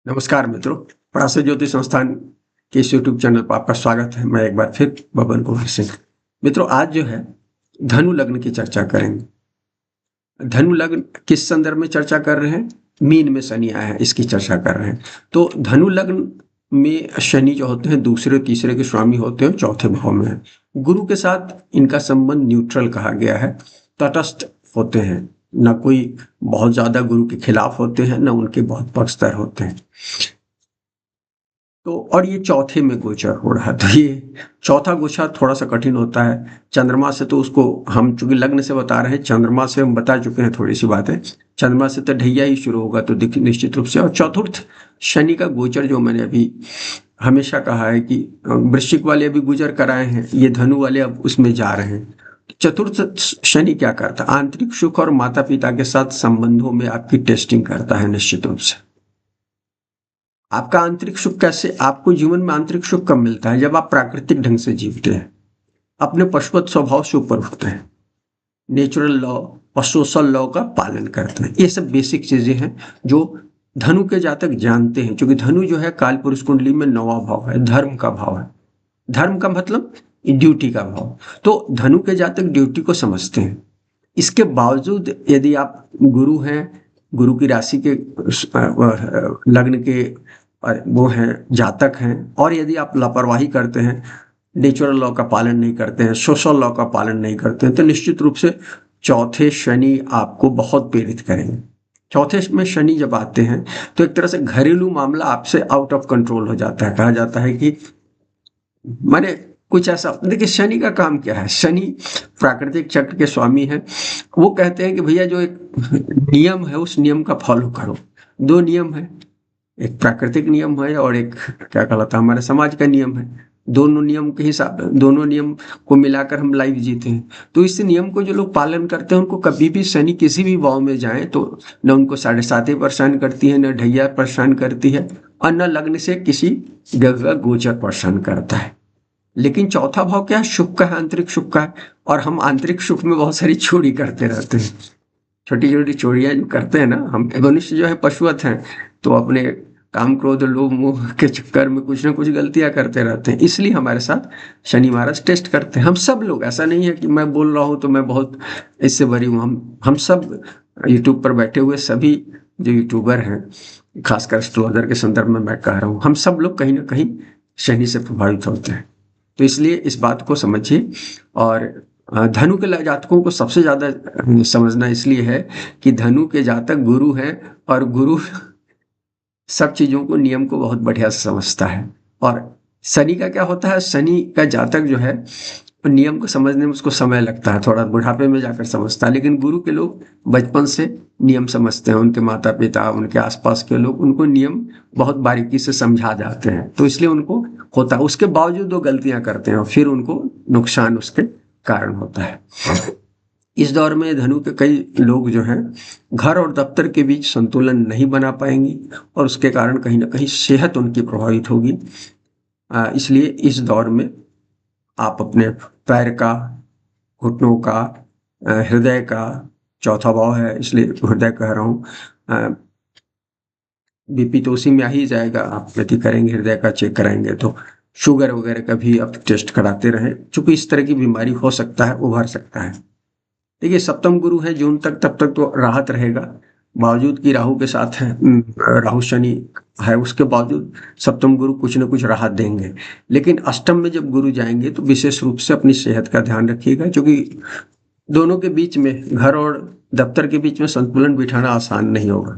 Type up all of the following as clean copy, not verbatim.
नमस्कार मित्रों, पराशर ज्योतिष संस्थान के इस यूट्यूब चैनल पर आपका स्वागत है। मैं एक बार फिर बबन कुमार सिंह। मित्रों, आज जो है धनु लग्न की चर्चा करेंगे। धनु लग्न किस संदर्भ में चर्चा कर रहे हैं? मीन में शनि आया है, इसकी चर्चा कर रहे हैं। तो धनु लग्न में शनि जो होते हैं दूसरे तीसरे के स्वामी होते हैं, चौथे भाव में है। गुरु के साथ इनका संबंध न्यूट्रल कहा गया है, तटस्थ होते हैं, न कोई बहुत ज्यादा गुरु के खिलाफ होते हैं, न उनके बहुत पक्षधर होते हैं। तो और ये चौथे में गोचर हो रहा है, तो ये चौथा गोचर थोड़ा सा कठिन होता है। चंद्रमा से तो उसको हम चूंकि लग्न से बता रहे हैं, चंद्रमा से हम बता चुके हैं थोड़ी सी बातें। चंद्रमा से तो ढैया ही शुरू होगा, तो निश्चित रूप से। और चतुर्थ शनि का गोचर जो मैंने अभी हमेशा कहा है कि वृश्चिक वाले अभी गुजर कराए हैं, ये धनु वाले अब उसमें जा रहे हैं। चतुर्थ शनि क्या करता है? आंतरिक सुख और माता पिता के साथ संबंधों में आपकी टेस्टिंग करता है। निश्चित रूप से आपका आंतरिक सुख कैसे, आपको जीवन में आंतरिक सुख कब मिलता है? जब आप प्राकृतिक ढंग से जीवते हैं, अपने पशुवत स्वभाव से ऊपर उठते हैं, नेचुरल लॉ और सोशल लॉ का पालन करते हैं। ये सब बेसिक चीजें हैं जो धनु के जातक जानते हैं, क्योंकि धनु जो है काल पुरुष कुंडली में 9वां भाव है, धर्म का भाव है। धर्म का मतलब ड्यूटी का भाव। तो धनु के जातक ड्यूटी को समझते हैं। इसके बावजूद यदि आप गुरु हैं, गुरु की राशि के लग्न के वो हैं, जातक हैं, और यदि आप लापरवाही करते हैं, नेचुरल लॉ का पालन नहीं करते हैं, सोशल लॉ का पालन नहीं करते हैं, तो निश्चित रूप से चौथे शनि आपको बहुत पीड़ित करेंगे। चौथे में शनि जब आते हैं तो एक तरह से घरेलू मामला आपसे आउट ऑफ कंट्रोल हो जाता है। कहा जाता है कि माने कुछ ऐसा, देखिए शनि का काम क्या है? शनि प्राकृतिक चक्र के स्वामी है। वो कहते हैं कि भैया जो एक नियम है उस नियम का फॉलो करो। दो नियम है, एक प्राकृतिक नियम है और एक क्या कहलाता है हमारे समाज का नियम है। दोनों नियम के हिसाब, दोनों नियम को मिलाकर हम लाइफ जीते हैं। तो इस नियम को जो लोग पालन करते हैं उनको कभी भी शनि किसी भी भाव में जाए तो न उनको 7.5 परेशान करती है, न ढैया परेशान करती है, और न लग्न से किसी जगह गोचर परेशान करता है। लेकिन चौथा भाव क्या है? सुख का है, आंतरिक सुख का है। और हम आंतरिक सुख में बहुत सारी चोरी करते रहते हैं, छोटी छोटी चोरियां जो करते हैं ना हम। मनुष्य जो है पशुवत हैं, तो अपने काम क्रोध लोभ मोह के चक्कर में कुछ ना कुछ गलतियां करते रहते हैं। इसलिए हमारे साथ शनि महाराज टेस्ट करते हैं। हम सब लोग, ऐसा नहीं है कि मैं बोल रहा हूं तो मैं बहुत इससे बरी हूं। हम सब यूट्यूब पर बैठे हुए सभी जो यूट्यूबर हैं, खासकर एस्ट्रोलॉजर के संदर्भ में मैं कह रहा हूं, हम सब लोग कहीं ना कहीं शनि से प्रभावित होते हैं। तो इसलिए इस बात को समझिए। और धनु के जातकों को सबसे ज्यादा समझना इसलिए है कि धनु के जातक गुरु हैं, और गुरु सब चीजों को, नियम को बहुत बढ़िया से समझता है। और शनि का क्या होता है? शनि का जातक जो है नियम को समझने में उसको समय लगता है, थोड़ा बुढ़ापे में जाकर समझता है। लेकिन गुरु के लोग बचपन से नियम समझते हैं, उनके माता पिता, उनके आसपास के लोग उनको नियम बहुत बारीकी से समझा जाते हैं, तो इसलिए उनको होता है। उसके बावजूद वो गलतियां करते हैं और फिर उनको नुकसान उसके कारण होता है। इस दौर में धनु के कई लोग जो हैं घर और दफ्तर के बीच संतुलन नहीं बना पाएंगे, और उसके कारण कहीं ना कहीं सेहत उनकी प्रभावित होगी। इसलिए इस दौर में आप अपने पैर का, घुटनों का, हृदय का, चौथा भाव है इसलिए हृदय कह रहा हूँ, बीपी तो उसी में आ ही जाएगा। आप यदि करेंगे, हृदय का चेक कराएंगे, तो शुगर वगैरह का भी आप टेस्ट कराते रहें, क्योंकि इस तरह की बीमारी हो सकता है, उभर सकता है। देखिए सप्तम गुरु है जून तक, तब तक तो राहत रहेगा, बावजूद कि राहु के साथ है, राहु शनि है, उसके बावजूद सप्तम गुरु कुछ न कुछ राहत देंगे। लेकिन अष्टम में जब गुरु जाएंगे तो विशेष रूप से अपनी सेहत का ध्यान रखिएगा, क्योंकि दोनों के बीच में, घर और दफ्तर के बीच में संतुलन बिठाना आसान नहीं होगा।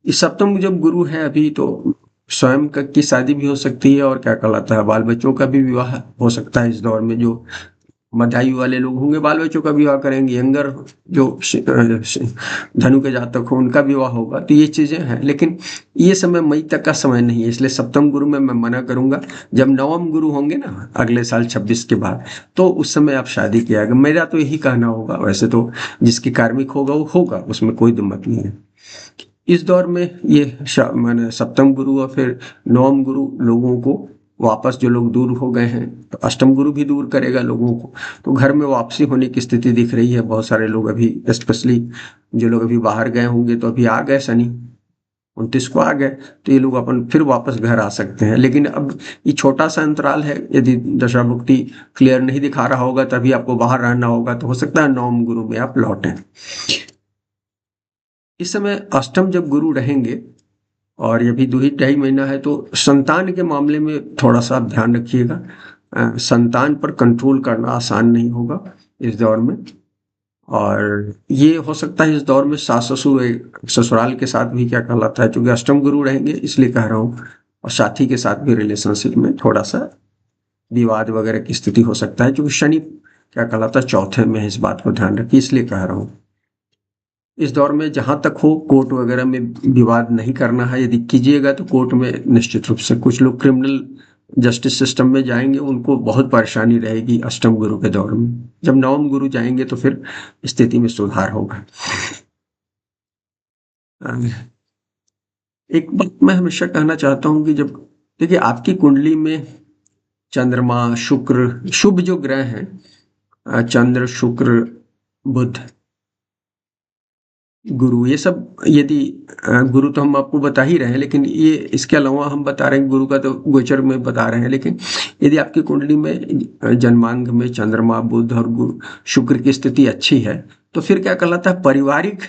इस सप्तम में जब गुरु है अभी, तो स्वयं की शादी भी हो सकती है, और क्या कहलाता है बाल बच्चों का भी विवाह हो सकता है। इस दौर में जो मध्यायु वाले लोग होंगे बाल बच्चों का विवाह करेंगे, यंगर जो धनु के जातक हो उनका विवाह होगा। तो ये चीजें हैं, लेकिन ये समय मई तक का समय नहीं है, इसलिए सप्तम गुरु में मैं मना करूंगा। जब नवम गुरु होंगे ना अगले साल 26 के बाद, तो उस समय आप शादी किया। मेरा तो यही कहना होगा। वैसे तो जिसकी कार्मिक होगा वो होगा, उसमें कोई दिक्कत नहीं है। इस दौर में ये माने सप्तम गुरु और फिर नवम गुरु लोगों को वापस, जो लोग दूर हो गए हैं, तो अष्टम गुरु भी दूर करेगा लोगों को, तो घर में वापसी होने की स्थिति दिख रही है। बहुत सारे लोग अभी, स्पेशली जो लोग अभी बाहर गए होंगे, तो अभी आ गए शनि, 29 को आ गए तो ये लोग अपन फिर वापस घर आ सकते हैं। लेकिन अब ये छोटा सा अंतराल है, यदि दशा भुक्ति क्लियर नहीं दिखा रहा होगा तभी आपको बाहर रहना होगा, तो हो सकता है नवम गुरु में आप लौटें। इस समय अष्टम जब गुरु रहेंगे और ये भी 2.5 महीना है, तो संतान के मामले में थोड़ा सा आप ध्यान रखिएगा। संतान पर कंट्रोल करना आसान नहीं होगा इस दौर में, और ये हो सकता है इस दौर में सास ससुर ससुराल के साथ भी क्या कहलाता है, क्योंकि अष्टम गुरु रहेंगे इसलिए कह रहा हूँ, और साथी के साथ भी रिलेशनशिप में थोड़ा सा विवाद वगैरह की स्थिति हो सकता है, क्योंकि शनि क्या कहलाता है चौथे में है। इस बात को ध्यान रखिए, इसलिए कह रहा हूँ इस दौर में जहां तक हो कोर्ट वगैरह में विवाद नहीं करना है। यदि कीजिएगा तो कोर्ट में निश्चित रूप से कुछ लोग क्रिमिनल जस्टिस सिस्टम में जाएंगे, उनको बहुत परेशानी रहेगी अष्टम गुरु के दौर में। जब नवम गुरु जाएंगे तो फिर स्थिति में सुधार होगा। एक बात मैं हमेशा कहना चाहता हूं कि जब देखिए आपकी कुंडली में चंद्रमा, शुक्र, शुभ जो ग्रह हैं, चंद्र, शुक्र, बुध, गुरु, ये सब यदि गुरु तो हम आपको बता ही रहे हैं, लेकिन ये इसके अलावा हम बता रहे हैं गुरु का तो गोचर में बता रहे हैं। लेकिन यदि आपकी कुंडली में जन्मांग में चंद्रमा, बुध और गुरु, शुक्र की स्थिति अच्छी है, तो फिर क्या कहलाता है पारिवारिक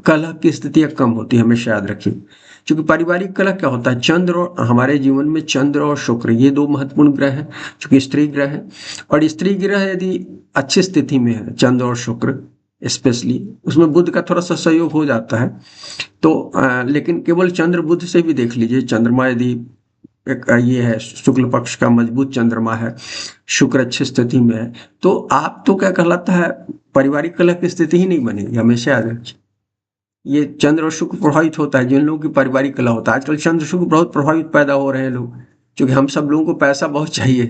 कलह की स्थितियां कम होती है, हमेशा याद रखिए। क्योंकि पारिवारिक कलह क्या होता है, चंद्र और हमारे जीवन में चंद्र और शुक्र ये दो महत्वपूर्ण ग्रह हैं, क्योंकि स्त्री ग्रह है, और स्त्री ग्रह यदि अच्छी स्थिति में है चंद्र और शुक्र स्पेशली, उसमें बुध का थोड़ा सा सहयोग हो जाता है। तो लेकिन केवल चंद्र बुध से भी देख लीजिए, चंद्रमा यदि एक ये है शुक्ल पक्ष का मजबूत चंद्रमा है, शुक्र अच्छी स्थिति में है, तो आप तो क्या कहलाता है पारिवारिक कलह की स्थिति ही नहीं बनेगी, हमेशा याद रखिए। ये चंद्र और शुक्र प्रभावित होता है जिन लोगों की पारिवारिक कलह होता है। आजकल चंद्र शुक्र बहुत प्रभावित पैदा हो रहे हैं लोग, क्योंकि हम सब लोगों को पैसा बहुत चाहिए,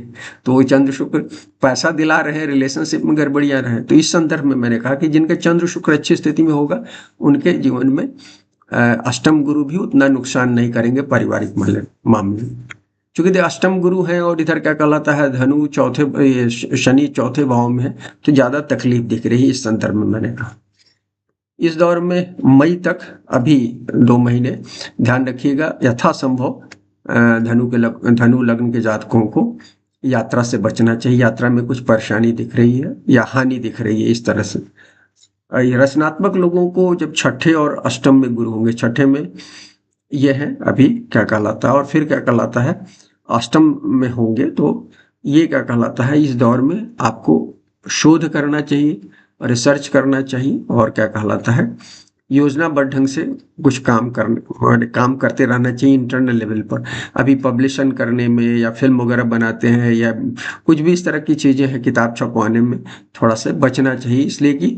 तो वो चंद्र शुक्र पैसा दिला रहे हैं, रिलेशनशिप में गड़बड़ियां रहे। तो इस संदर्भ में मैंने कहा कि जिनका चंद्र शुक्र अच्छी स्थिति में होगा उनके जीवन में अष्टम गुरु भी उतना नुकसान नहीं करेंगे पारिवारिक मामले में। क्योंकि अष्टम गुरु है और इधर क्या कहलाता है धनु चौथे, शनि चौथे भाव में है, तो ज्यादा तकलीफ दिख रही है इस संदर्भ में मैंने कहा। इस दौर में मई तक अभी 2 महीने ध्यान रखिएगा, यथासंभव धनु लग्न के जातकों को यात्रा से बचना चाहिए। यात्रा में कुछ परेशानी दिख रही है या हानि दिख रही है, इस तरह से। रचनात्मक लोगों को जब छठे और अष्टम में गुरु होंगे, छठे में ये है अभी क्या कहलाता है, और फिर क्या कहलाता है अष्टम में होंगे, तो ये क्या कहलाता है इस दौर में आपको शोध करना चाहिए, रिसर्च करना चाहिए, और क्या कहलाता है योजनाबद्ध ढंग से कुछ काम करते रहना चाहिए इंटरनल लेवल पर। अभी पब्लिशन करने में या फिल्म वगैरह बनाते हैं या कुछ भी इस तरह की चीजें हैं किताब छपवाने में थोड़ा सा बचना चाहिए, इसलिए कि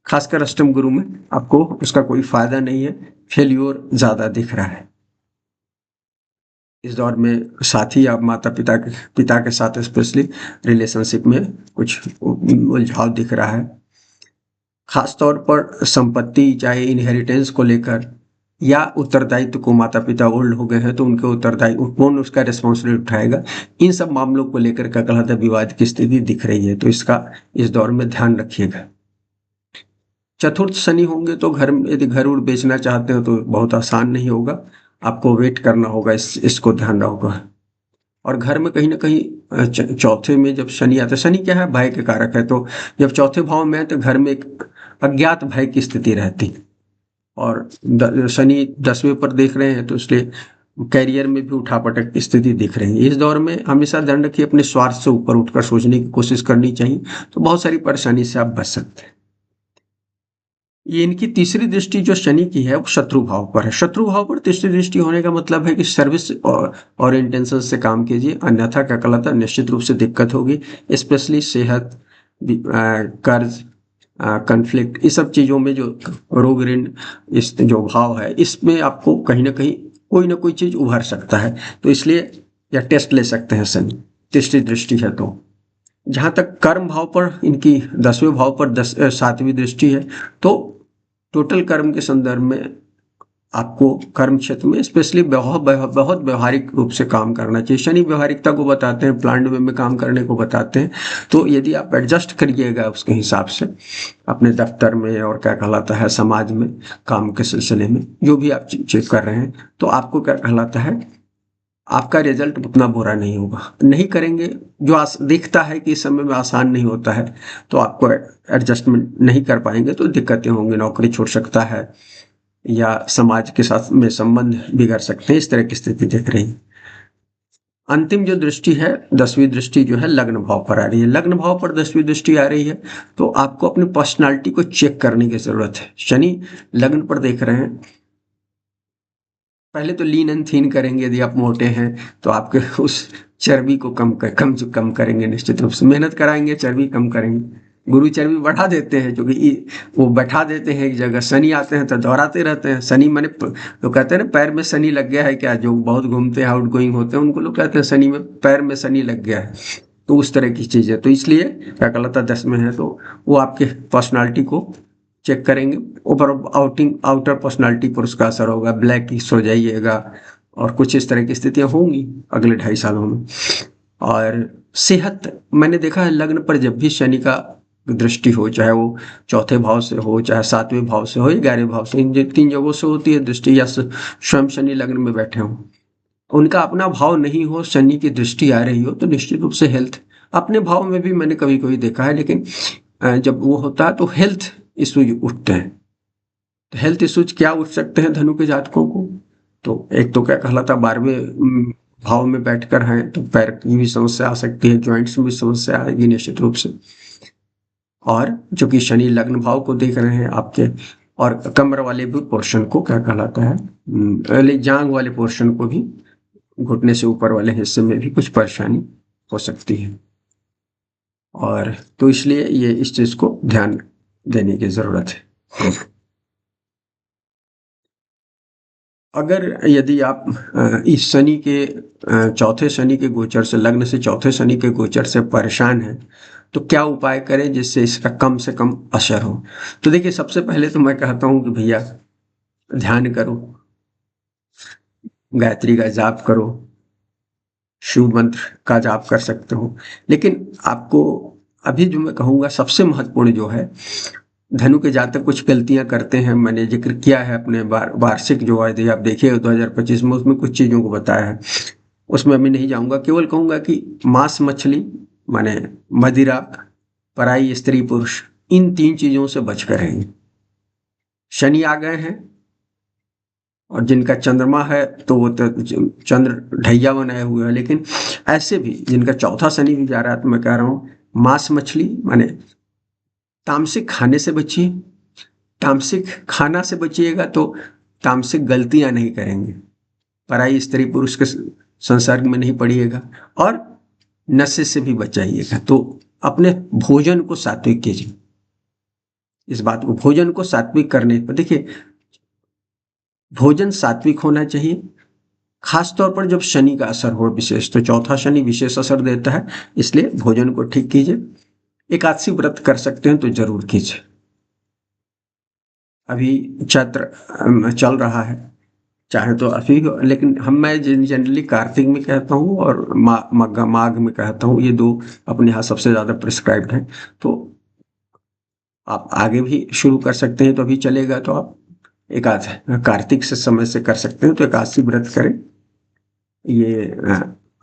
खासकर अष्टम गुरु में आपको उसका कोई फायदा नहीं है, फेल्योर ज्यादा दिख रहा है। इस दौर में साथी या माता पिता के साथ स्पेशली रिलेशनशिप में कुछ उलझाव दिख रहा है। खास तौर पर संपत्ति चाहे इनहेरिटेंस को लेकर या उत्तरदायित्व को, माता पिता ओल्ड हो गए हैं तो उनके उत्तरदायित्व कौन उसका रिस्पॉन्सिबिलिटी उठाएगा, इन सब मामलों को लेकर क्या कहलाता है विवाद की स्थिति दिख रही है, तो इसका इस दौर में ध्यान रखिएगा। चतुर्थ शनि होंगे तो घर में यदि घर उड़ बेचना चाहते हो तो बहुत आसान नहीं होगा, आपको वेट करना होगा, इसको ध्यान होगा। और घर में कहीं ना कहीं चौथे में जब शनि आता है, शनि क्या है भय के कारक है, तो जब चौथे भाव में है तो घर में एक अज्ञात भय की स्थिति रहती, और शनि 10वें पर देख रहे हैं तो इसलिए कैरियर में भी उठापटक की स्थिति दिख रही है। इस दौर में हमेशा ध्यान रखिए अपने स्वार्थ से ऊपर उठकर सोचने की कोशिश करनी चाहिए, तो बहुत सारी परेशानी से आप बच सकते हैं। ये इनकी तीसरी दृष्टि जो शनि की है वो शत्रु भाव पर है। शत्रु भाव पर तीसरी दृष्टि होने का मतलब है कि सर्विस और इंटेंशन से काम कीजिए, अन्यथा क्या कहलाता है निश्चित रूप से दिक्कत होगी, स्पेशली सेहत, कर्ज, कन्फ्लिक्ट, इस सब चीजों में जो रोग ऋण इस जो भाव है इसमें आपको कहीं ना कोई चीज उभर सकता है, तो इसलिए या टेस्ट ले सकते हैं शनि, तीसरी दृष्टि है। तो जहां तक कर्म भाव पर इनकी 10वें भाव पर 7वीं दृष्टि है, तो टोटल कर्म के संदर्भ में आपको कर्म क्षेत्र में स्पेशली बहुत बहुत व्यवहारिक रूप से काम करना चाहिए। शनि व्यवहारिकता को बताते हैं, प्लांट वे में काम करने को बताते हैं। तो यदि आप एडजस्ट करिएगा उसके हिसाब से अपने दफ्तर में और क्या कहलाता है समाज में, काम के सिलसिले में जो भी आप चीज कर रहे हैं, तो आपको क्या कहलाता है, आपका रिजल्ट उतना बुरा नहीं होगा। नहीं करेंगे जो दिखता है कि इस समय में आसान नहीं होता है, तो आपको एडजस्टमेंट नहीं कर पाएंगे तो दिक्कतें होंगी, नौकरी छूट सकता है या समाज के साथ में संबंध बिगड़ सकते हैं, इस तरह की स्थिति दिख रही है। अंतिम जो दृष्टि है, 10वीं दृष्टि जो है लग्न भाव पर आ रही है। लग्न भाव पर 10वीं दृष्टि आ रही है तो आपको अपनी पर्सनालिटी को चेक करने की जरूरत है। शनि लग्न पर देख रहे हैं, पहले तो लीन एंड थीन करेंगे। यदि आप मोटे हैं तो आपके उस चर्बी को कम करेंगे, निश्चित रूप से मेहनत कराएंगे, चर्बी कम करेंगे। गुरु चर्बी बढ़ा देते हैं, जो कि वो बैठा देते हैं एक जगह। शनि आते हैं तो दोहराते रहते हैं। शनि माने तो कहते हैं ना पैर में शनि लग गया है क्या, जो बहुत घूमते हैं आउट गोइंग होते हैं उनको लोग कहते हैं शनि में पैर में शनि लग गया है। तो उस तरह की चीज़ है, तो इसलिए क्या कहलाता 10 में है तो वो आपके पर्सनालिटी को चेक करेंगे। ऊपर आउटर पर्सनालिटी पर उसका असर होगा, ब्लैक किस हो जाइएगा और कुछ इस तरह की स्थितियां होंगी अगले 2.5 सालों में। और सेहत, मैंने देखा है लग्न पर जब भी शनि का दृष्टि हो, चाहे वो चौथे भाव से हो, चाहे 7वें भाव से हो, 11वें भाव से, इन 3 जगहों से होती है दृष्टि, या स्वयं शनि लग्न में बैठे हों, उनका अपना भाव नहीं हो, शनि की दृष्टि आ रही हो, तो निश्चित रूप से हेल्थ, अपने भाव में भी मैंने कभी कभी देखा है, लेकिन जब वो होता है तो हेल्थ इश्यूज उठते हैं। तो हेल्थ इश्यूज क्या उठ सकते हैं धनु के जातकों को, तो एक तो क्या कहलाता 12वें भाव में बैठकर हैं तो पैर की भी समस्या आ सकती है, जॉइंट्स में भी समस्या आएगी निश्चित रूप से। और जो कि शनि लग्न भाव को देख रहे हैं आपके, और कमर वाले भी पोर्शन को क्या कहलाता है, जांग वाले पोर्शन को भी, घुटने से ऊपर वाले हिस्से में भी कुछ परेशानी हो सकती है। और तो इसलिए ये इस चीज को ध्यान देने की जरूरत है। अगर यदि आप इस शनि के चौथे शनि के गोचर से, लग्न से चौथे शनि के गोचर से परेशान हैं, तो क्या उपाय करें जिससे इसका कम से कम असर हो। तो देखिए सबसे पहले तो मैं कहता हूं कि भैया ध्यान करो, गायत्री का जाप करो, शिव मंत्र का जाप कर सकते हो। लेकिन आपको अभी जो मैं कहूँगा सबसे महत्वपूर्ण जो है, धनु के जातक कुछ गलतियां करते हैं, मैंने जिक्र किया है अपने वार्षिक जो है आप देखिए 2025 में, उसमें कुछ चीज़ों को बताया है, उसमें अभी नहीं जाऊंगा। केवल कहूँगा कि मांस मछली माने मदिरा, पराई स्त्री पुरुष, इन 3 चीज़ों से बच कर रहेंगे। शनि आ गए हैं और जिनका चंद्रमा है तो वो तो चंद्र ढैया बनाए हुए है, लेकिन ऐसे भी जिनका चौथा शनि भी जा रहा है, तो मैं कह रहा हूँ मांस मछली माने तामसिक खाने से बचिए। तामसिक खाना से बचिएगा तो तामसिक गलतियां नहीं करेंगे, पराई स्त्री पुरुष के संसर्ग में नहीं पड़िएगा, और नशे से भी बचाइएगा। तो अपने भोजन को सात्विक कीजिए। इस बात को, भोजन को सात्विक करने पर देखिए, भोजन सात्विक होना चाहिए, खास तौर पर जब शनि का असर हो विशेष, तो चौथा शनि विशेष असर देता है, इसलिए भोजन को ठीक कीजिए। एकादशी व्रत कर सकते हैं तो जरूर कीजिए। अभी चैत्र चल रहा है, चाहे तो अभी, लेकिन मैं जनरली कार्तिक में कहता हूँ और माघ में कहता हूँ, ये 2 अपने यहाँ सबसे ज्यादा प्रिस्क्राइब्ड हैं। तो आप आगे भी शुरू कर सकते हैं, तो अभी चलेगा तो आप कार्तिक से समय से कर सकते हैं, तो एकादशी व्रत करें। ये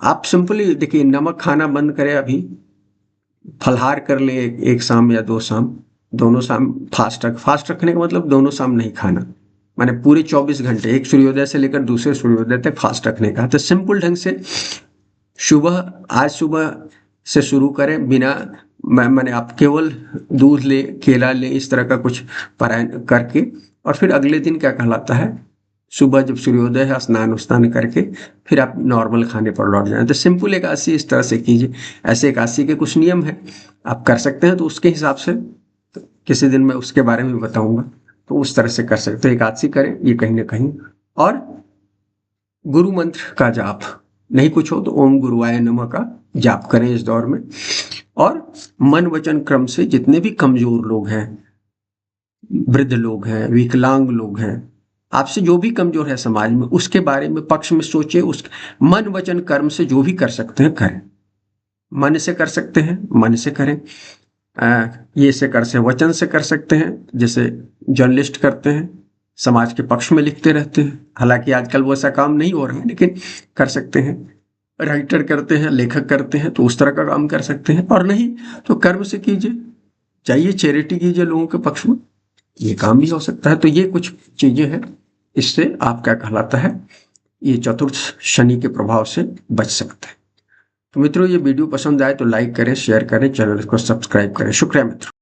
आप सिंपली देखिए, नमक खाना बंद करें, अभी फलहार कर ले, एक शाम या 2 शाम, दोनों शाम फास्ट रखने का मतलब दोनों शाम नहीं खाना, माने पूरे 24 घंटे, एक सूर्योदय से लेकर दूसरे सूर्योदय तक फास्ट रखने का। तो सिंपल ढंग से आज सुबह से शुरू करें, बिना मैंने आप केवल दूध ले, केला ले, इस तरह का कुछ पारायण करके, और फिर अगले दिन क्या कहलाता है, सुबह जब सूर्योदय है स्नान करके फिर आप नॉर्मल खाने पर लौट जाएं। तो सिंपल एकादशी इस तरह से कीजिए। ऐसे एकादशी के कुछ नियम है, आप कर सकते हैं, तो उसके हिसाब से तो किसी दिन मैं उसके बारे में बताऊंगा, तो उस तरह से कर सकते हैं, एकादशी करें ये कहीं ना कहीं। और गुरु मंत्र का जाप, नहीं कुछ हो तो ओम गुरुवाय नमः का जाप करें इस दौर में। और मन वचन क्रम से जितने भी कमजोर लोग हैं, वृद्ध लोग हैं, विकलांग लोग हैं, आपसे जो भी कमजोर है समाज में, उसके बारे में पक्ष में सोचिए। उस मन वचन कर्म से जो भी कर सकते हैं करें। मन से कर सकते हैं, मन से करें। ये से कर से वचन से कर सकते हैं, जैसे जर्नलिस्ट करते हैं, समाज के पक्ष में लिखते रहते हैं। हालांकि आजकल वो ऐसा काम नहीं हो रहा है, लेकिन कर सकते हैं। राइटर करते हैं, लेखक करते हैं, तो उस तरह का काम कर सकते हैं। और नहीं तो कर्म से कीजिए, चाहिए चैरिटी कीजिए लोगों के पक्ष में, ये काम भी हो सकता है। तो ये कुछ चीजें हैं, इससे आप क्या कहलाता है, ये चतुर्थ शनि के प्रभाव से बच सकते हैं। तो मित्रों, ये वीडियो पसंद आए तो लाइक करें, शेयर करें, चैनल को सब्सक्राइब करें। शुक्रिया मित्रों।